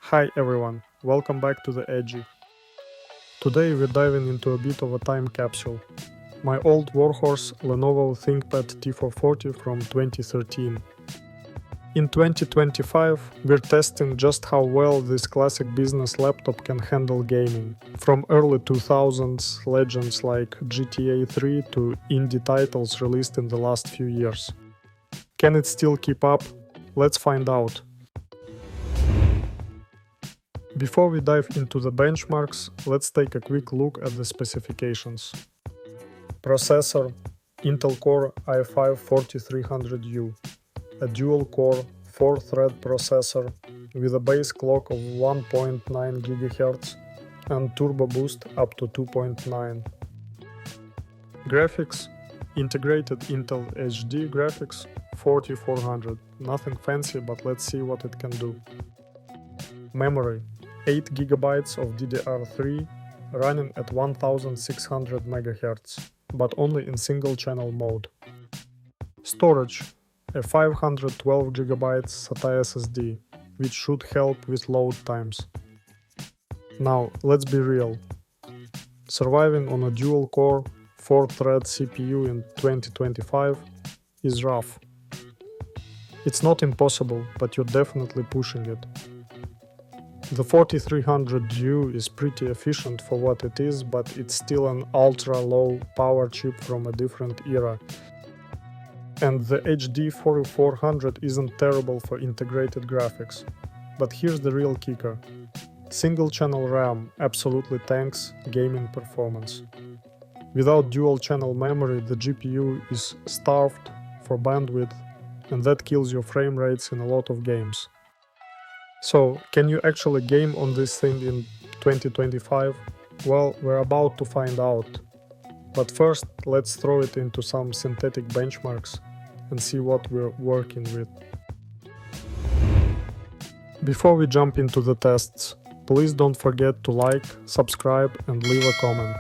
Hi everyone, welcome back to the Edgy. Today we're diving into a bit of a time capsule. My old workhorse Lenovo ThinkPad T440 from 2013. In 2025, we're testing just how well this classic business laptop can handle gaming, from early 2000s legends like GTA 3 to indie titles released in the last few years. Can it still keep up? Let's find out. Before we dive into the benchmarks, let's take a quick look at the specifications. Processor Intel Core i5-4300U, a dual-core 4-thread processor with a base clock of 1.9 GHz and turbo boost up to 2.9. Graphics integrated Intel HD graphics 4400, nothing fancy, but let's see what it can do. Memory 8 GB of DDR3 running at 1600 MHz, but only in single-channel mode. Storage a 512 GB SATA SSD, which should help with load times. Now, let's be real. Surviving on a dual-core 4-thread CPU in 2025 is rough. It's not impossible, but you're definitely pushing it. The 4300U is pretty efficient for what it is, but it's still an ultra-low power chip from a different era. And the HD 4400 isn't terrible for integrated graphics. But here's the real kicker. Single-channel RAM absolutely tanks gaming performance. Without dual-channel memory, the GPU is starved for bandwidth, and that kills your frame rates in a lot of games. So, can you actually game on this thing in 2025? Well, we're about to find out. But first, let's throw it into some synthetic benchmarks and see what we're working with. Before we jump into the tests, please don't forget to like, subscribe and leave a comment.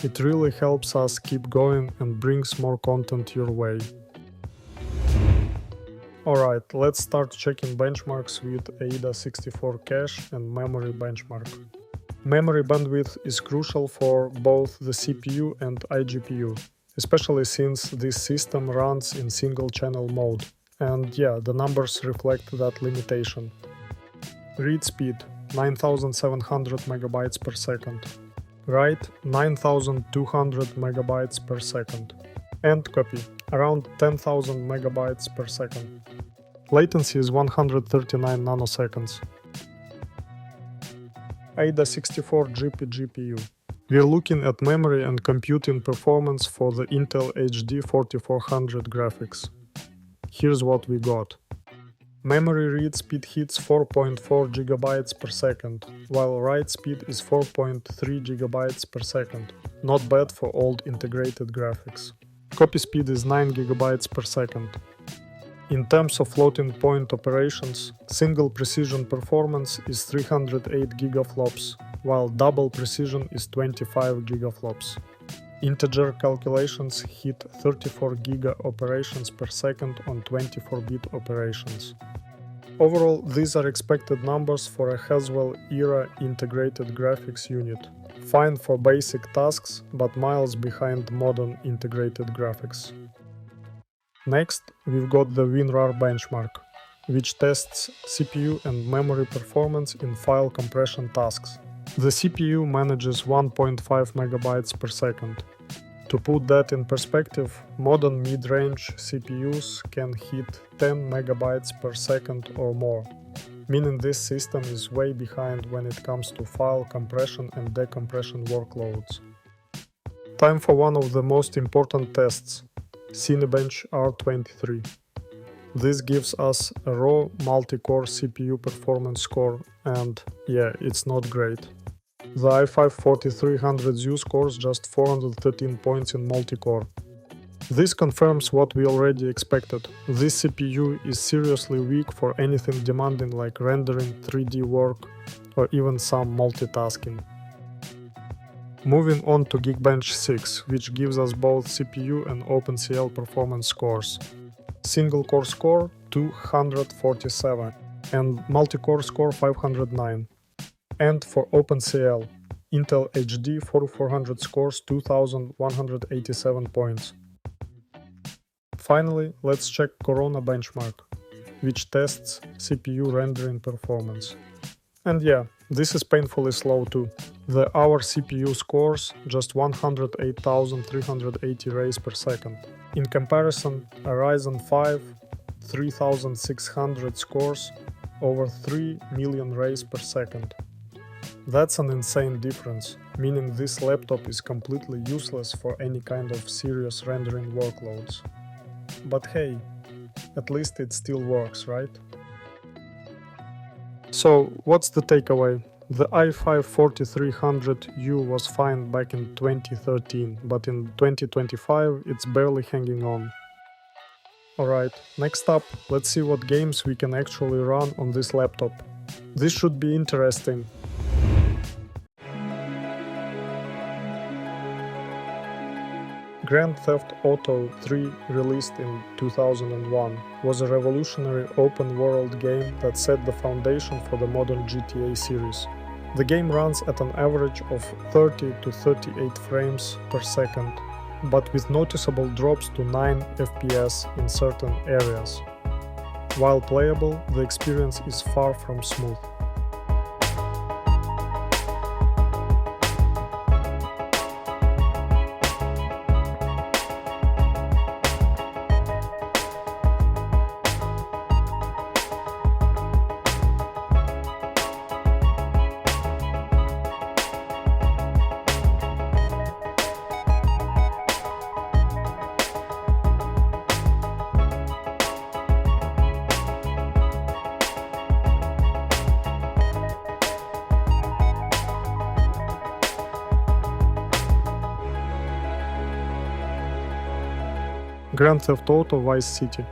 It really helps us keep going and brings more content your way. Alright, let's start checking benchmarks with AIDA64 cache and memory benchmark. Memory bandwidth is crucial for both the CPU and iGPU, especially since this system runs in single-channel mode. And yeah, the numbers reflect that limitation. Read speed 9700 MB per second. Write 9200 MB per second. And copy around 10,000 MB per second. Latency is 139 nanoseconds. AIDA64 GPU. We're looking at memory and computing performance for the Intel HD 4400 graphics. Here's what we got. Memory read speed hits 4.4 GB per second, while write speed is 4.3 GB per second. Not bad for old integrated graphics. Copy speed is 9 GB per second. In terms of floating point operations, single precision performance is 308 gigaflops, while double precision is 25 gigaflops. Integer calculations hit 34 giga operations per second on 24-bit operations. Overall, these are expected numbers for a Haswell-era integrated graphics unit. Fine for basic tasks, but miles behind modern integrated graphics. Next, we've got the WinRAR benchmark, which tests CPU and memory performance in file compression tasks. The CPU manages 1.5 megabytes per second. To put that in perspective, modern mid-range CPUs can hit 10 megabytes per second or more, meaning this system is way behind when it comes to file compression and decompression workloads. Time for one of the most important tests. Cinebench R23. This gives us a raw multi-core CPU performance score, and yeah, it's not great. The i5-4300U scores just 413 points in multi-core. This confirms what we already expected. This CPU is seriously weak for anything demanding like rendering, 3D work, or even some multitasking. Moving on to Geekbench 6, which gives us both CPU and OpenCL performance scores. Single core score 247, and multi-core score 509. And for OpenCL, Intel HD 4400 scores 2187 points. Finally, let's check Corona benchmark, which tests CPU rendering performance. And yeah, this is painfully slow too. Our CPU scores just 108,380 rays per second. In comparison, a Ryzen 5 3600 scores over 3 million rays per second. That's an insane difference, meaning this laptop is completely useless for any kind of serious rendering workloads. But hey, at least it still works, right? So, what's the takeaway? The i5 4300U was fine back in 2013, but in 2025 it's barely hanging on. Alright, next up, let's see what games we can actually run on this laptop. This should be interesting. Grand Theft Auto 3, released in 2001, was a revolutionary open-world game that set the foundation for the modern GTA series. The game runs at an average of 30 to 38 frames per second, but with noticeable drops to 9 FPS in certain areas. While playable, the experience is far from smooth. Grand Theft Auto Vice City.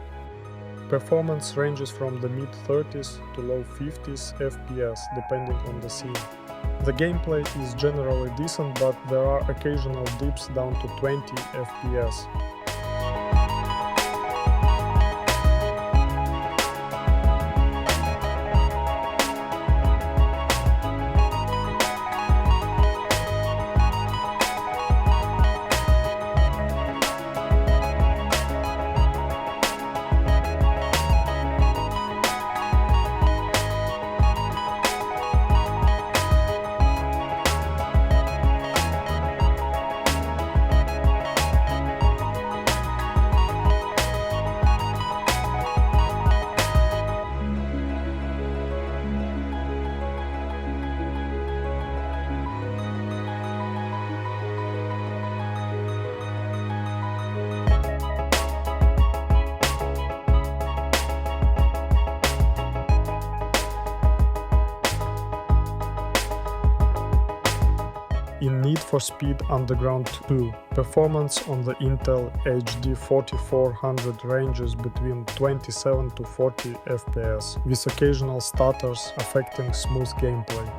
Performance ranges from the mid-30s to low 50s FPS depending on the scene. The gameplay is generally decent, but there are occasional dips down to 20 FPS. In Need for Speed Underground 2, performance on the Intel HD 4400 ranges between 27 to 40 FPS, with occasional stutters affecting smooth gameplay.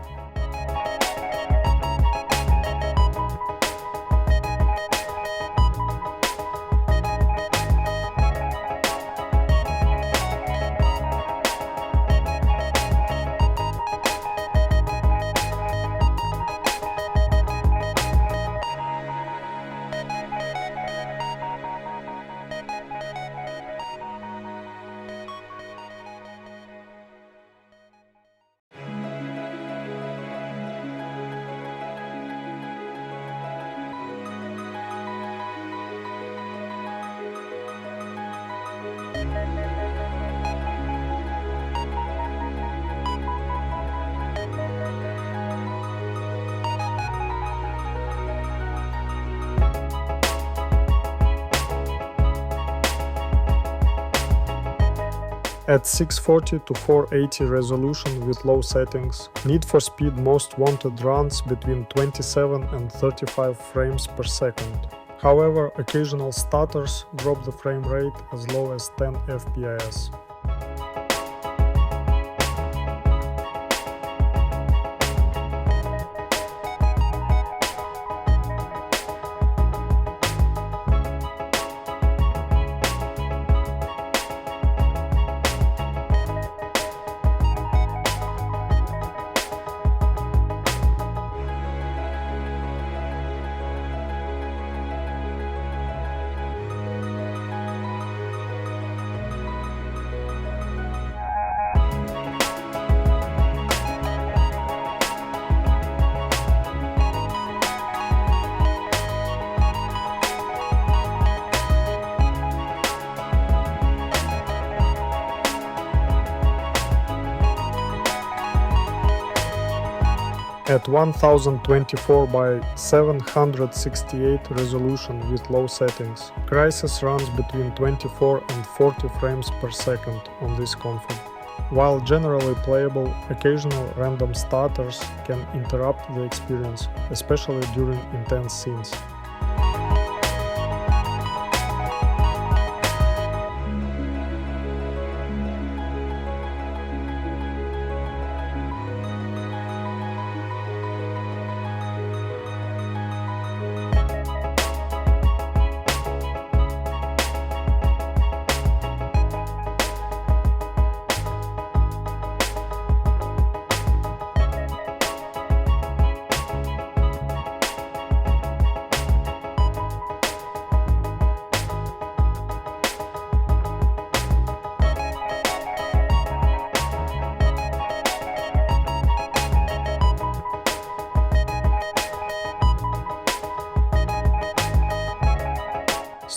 At 640 to 480 resolution with low settings, Need for Speed Most Wanted runs between 27 and 35 frames per second. However, occasional stutters drop the frame rate as low as 10 FPS. At 1024 by 768 resolution with low settings, Crysis runs between 24 and 40 frames per second on this config. While generally playable, occasional random stutters can interrupt the experience, especially during intense scenes.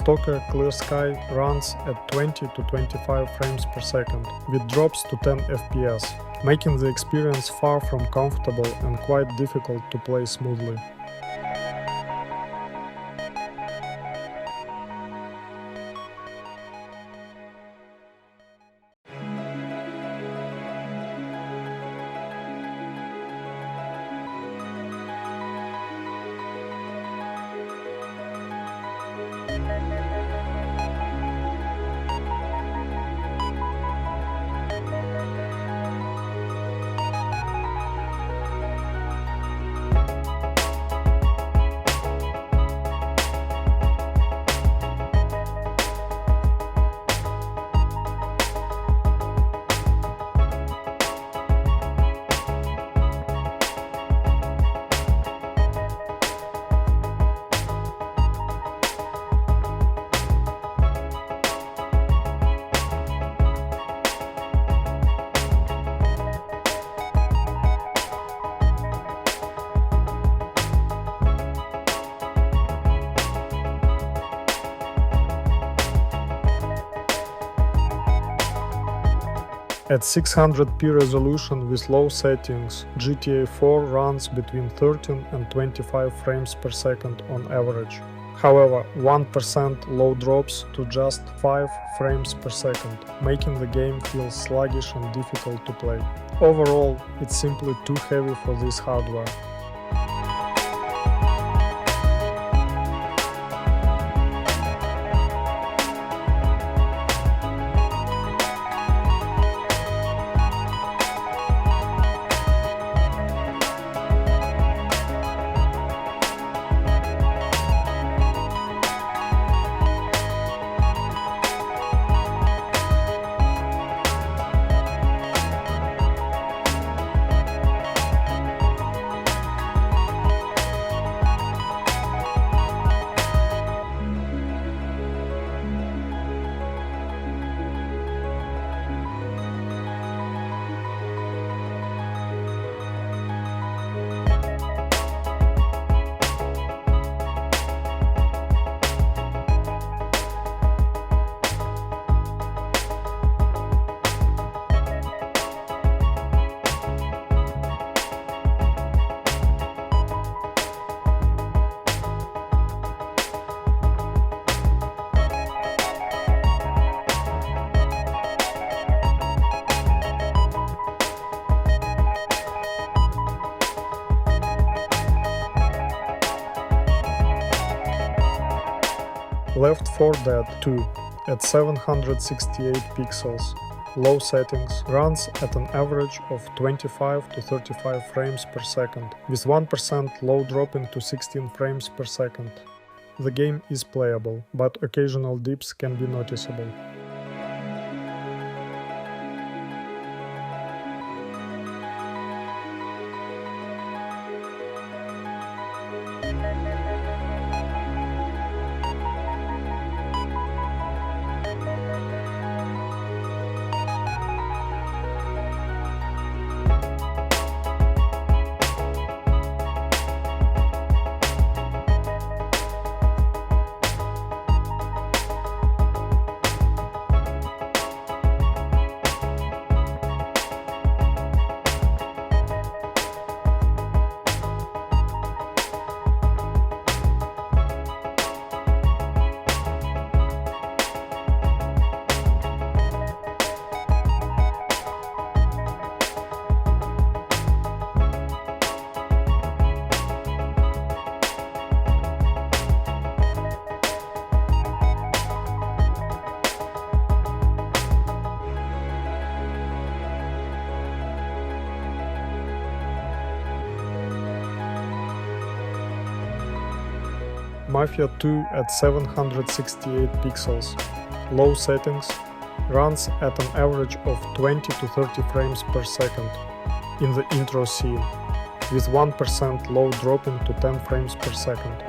Stalker Clear Sky runs at 20 to 25 frames per second, with drops to 10 FPS, making the experience far from comfortable and quite difficult to play smoothly. At 600p resolution with low settings, GTA 4 runs between 13 and 25 frames per second on average. However, 1% low drops to just 5 frames per second, making the game feel sluggish and difficult to play. Overall, it's simply too heavy for this hardware. Left 4 Dead 2 at 768 pixels, low settings, runs at an average of 25 to 35 frames per second, with 1% low dropping to 16 frames per second. The game is playable, but occasional dips can be noticeable. Mafia II at 768 pixels, low settings, runs at an average of 20 to 30 frames per second in the intro scene, with 1% low dropping to 10 frames per second.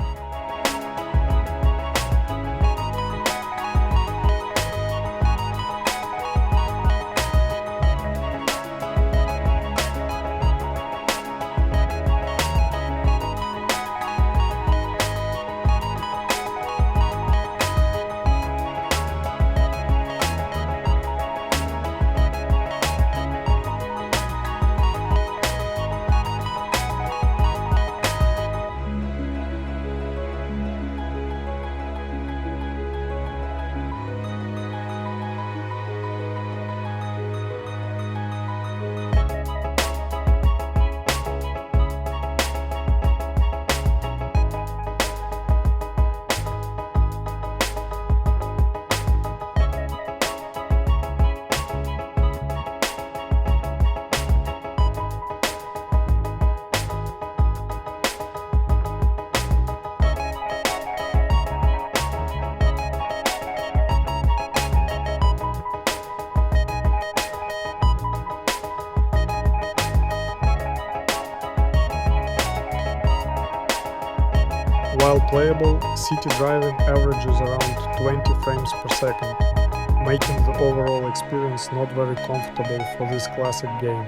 While playable, city driving averages around 20 frames per second, making the overall experience not very comfortable for this classic game.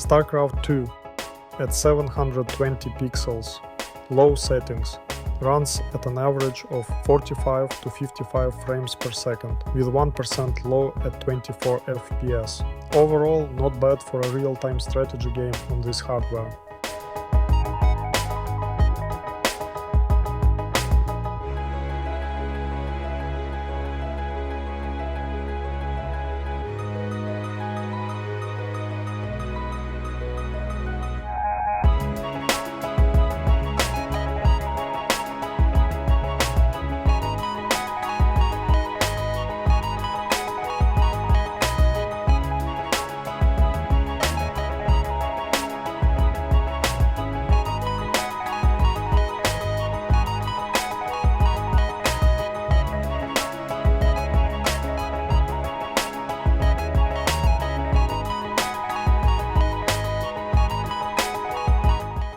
StarCraft II at 720 pixels, low settings, runs at an average of 45 to 55 frames per second, with 1% low at 24 FPS. Overall, not bad for a real-time strategy game on this hardware.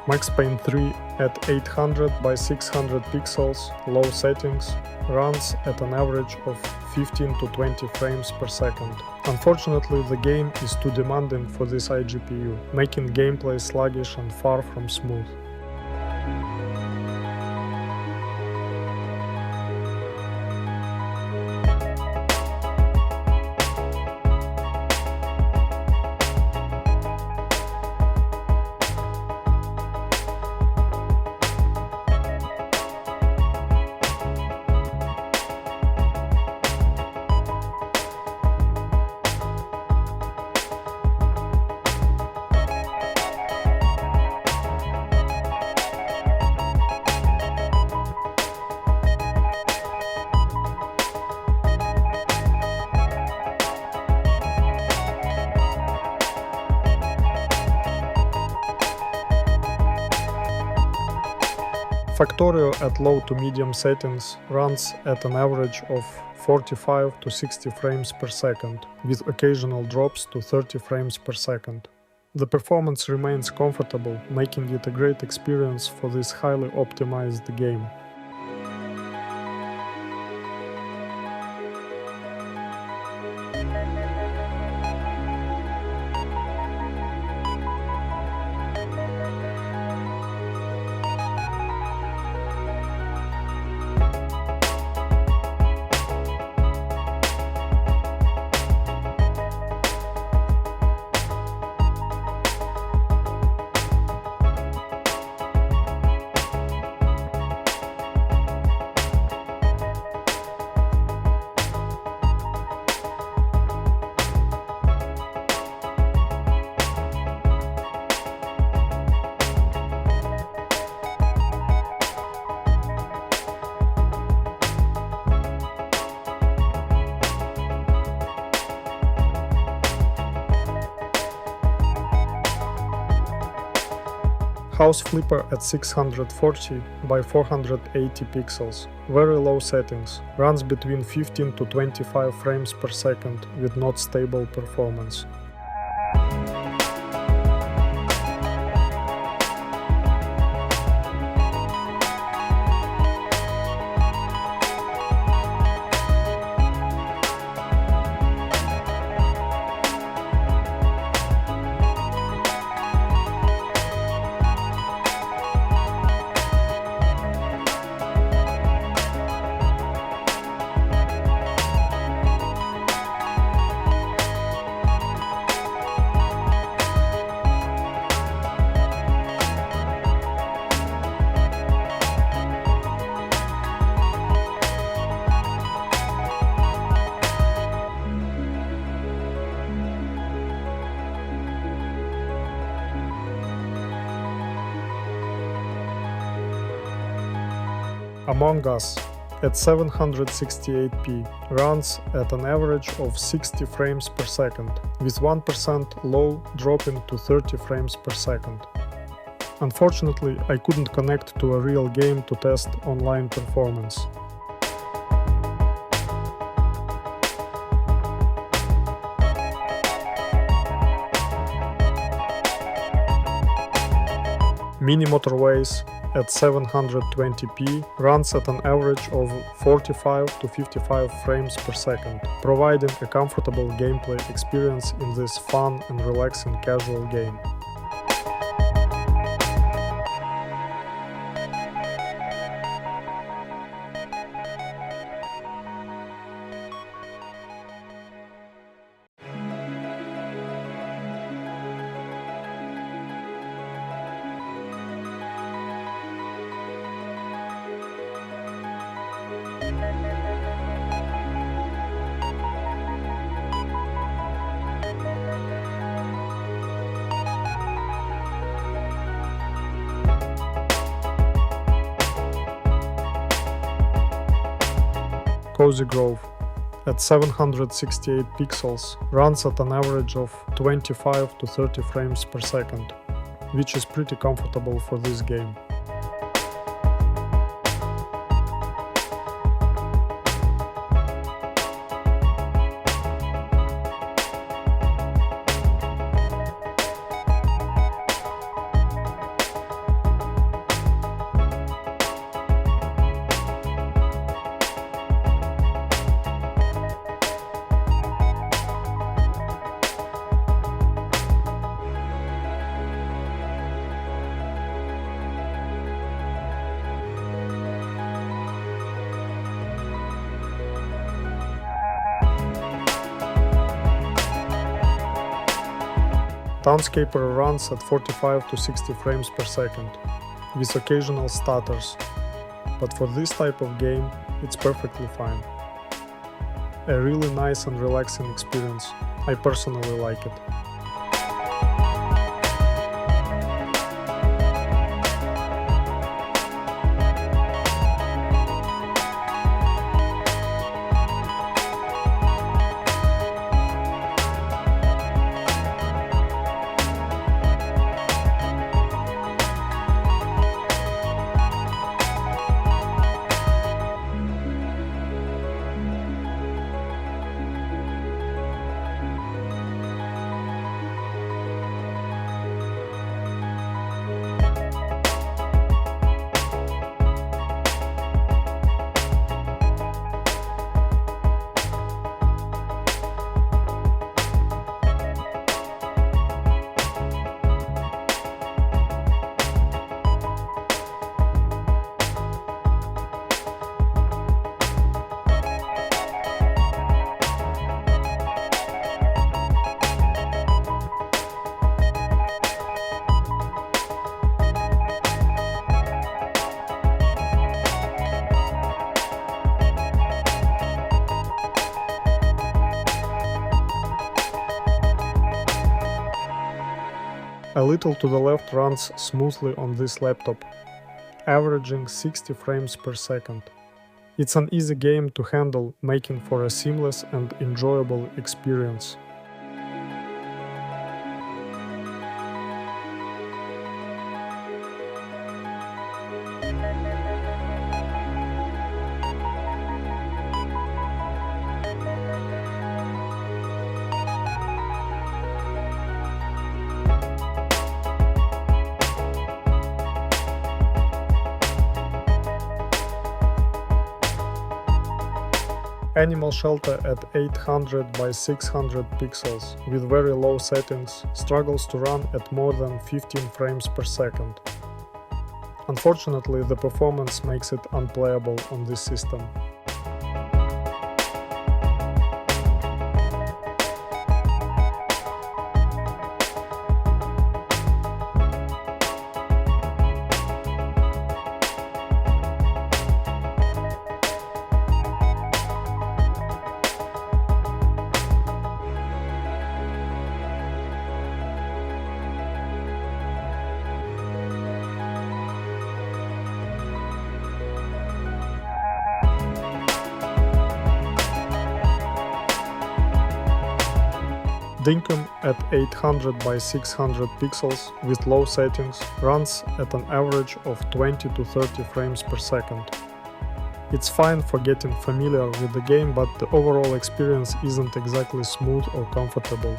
Max Payne 3 at 800 by 600 pixels, low settings, runs at an average of 15 to 20 frames per second. Unfortunately, the game is too demanding for this iGPU, making gameplay sluggish and far from smooth. Factorio at low to medium settings runs at an average of 45 to 60 frames per second, with occasional drops to 30 frames per second. The performance remains comfortable, making it a great experience for this highly optimized game. House flipper at 640 by 480 pixels. Very low settings. Runs between 15 to 25 frames per second with not stable performance. Among Us at 768p runs at an average of 60 frames per second, with 1% low dropping to 30 frames per second. Unfortunately, I couldn't connect to a real game to test online performance. Mini Motorways at 720p runs at an average of 45 to 55 frames per second, providing a comfortable gameplay experience in this fun and relaxing casual game. Cozy Grove at 768 pixels runs at an average of 25 to 30 frames per second, which is pretty comfortable for this game. Townscaper runs at 45 to 60 frames per second, with occasional stutters, but for this type of game it's perfectly fine. A really nice and relaxing experience. I personally like it. A little to the left runs smoothly on this laptop, averaging 60 frames per second. It's an easy game to handle, making for a seamless and enjoyable experience. Animal shelter at 800 by 600 pixels with very low settings struggles to run at more than 15 frames per second. Unfortunately, the performance makes it unplayable on this system. Dinkum at 800 by 600 pixels with low settings runs at an average of 20 to 30 frames per second. It's fine for getting familiar with the game, but the overall experience isn't exactly smooth or comfortable.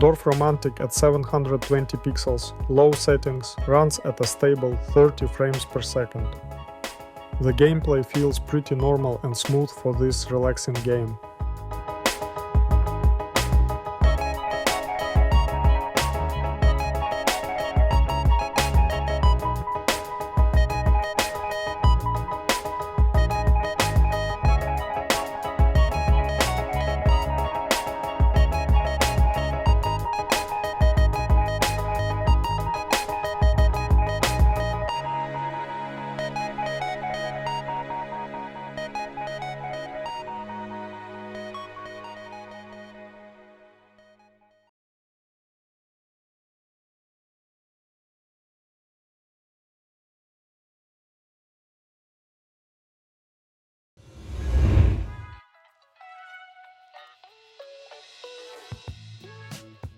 Dorfromantik at 720 pixels, low settings, runs at a stable 30 frames per second. The gameplay feels pretty normal and smooth for this relaxing game.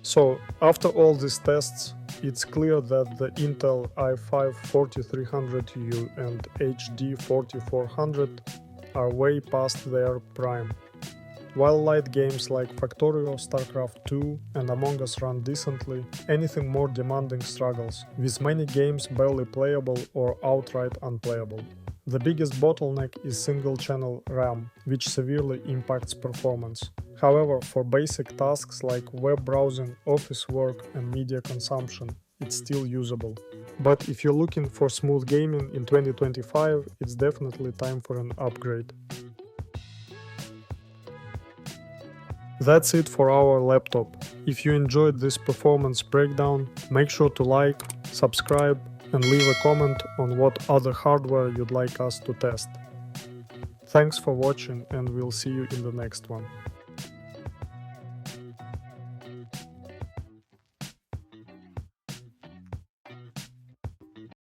So, after all these tests, it's clear that the Intel i5-4300U and HD 4400 are way past their prime. While light games like Factorio, StarCraft II and Among Us run decently, anything more demanding struggles, with many games barely playable or outright unplayable. The biggest bottleneck is single-channel RAM, which severely impacts performance. However, for basic tasks like web browsing, office work and media consumption, it's still usable. But if you're looking for smooth gaming in 2025, it's definitely time for an upgrade. That's it for our laptop. If you enjoyed this performance breakdown, make sure to like, subscribe, and leave a comment on what other hardware you'd like us to test. Thanks for watching, and we'll see you in the next one.